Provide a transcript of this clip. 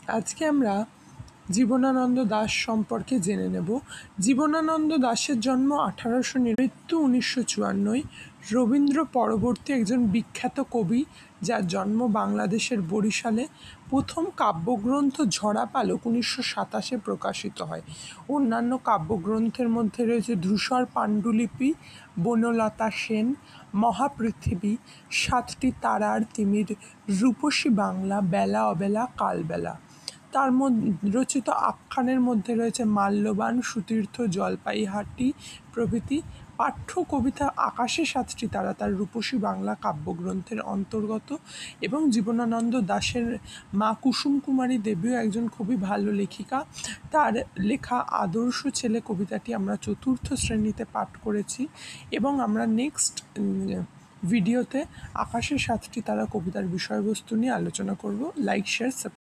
আজকে আমরা জীবনানন্দ দাশ সম্পর্কে জেনে নেব। জীবনানন্দ দাশের জন্ম 1800, মৃত্যু 1954। রবীন্দ্র পরবর্তী একজন বিখ্যাত কবি, যার জন্ম বাংলাদেশের বরিশালে। প্রথম কাব্যগ্রন্থ ঝরা পালক 1927 প্রকাশিত হয়। অন্যান্য কাব্যগ্রন্থের মধ্যে রয়েছে ধূসর পাণ্ডুলিপি, বনলতা সেন, মহাপৃথিবী, সাতটি তারার তিমির, রূপসী বাংলা, বেলা অবেলা, কালবেলা। তার রচিত আখ্যানের মধ্যে রয়েছে মাল্যবান, সুতীর্থ, জলপাইহাটি প্রভৃতি। পাঠ্য কবিতা আকাশে সাতটি তারা তার রূপসী বাংলা কাব্যগ্রন্থের অন্তর্গত। এবং জীবনানন্দ দাশের মা কুসুম কুমারী দেবীও একজন খুবই ভালো লেখিকা। তার লেখা আদর্শ ছেলে কবিতাটি আমরা 4th শ্রেণীতে পাঠ করেছি। এবং আমরা নেক্সট ভিডিওতে আকাশে সাতটি তারা কবিতার বিষয়বস্তু নিয়ে আলোচনা করব। Like, share,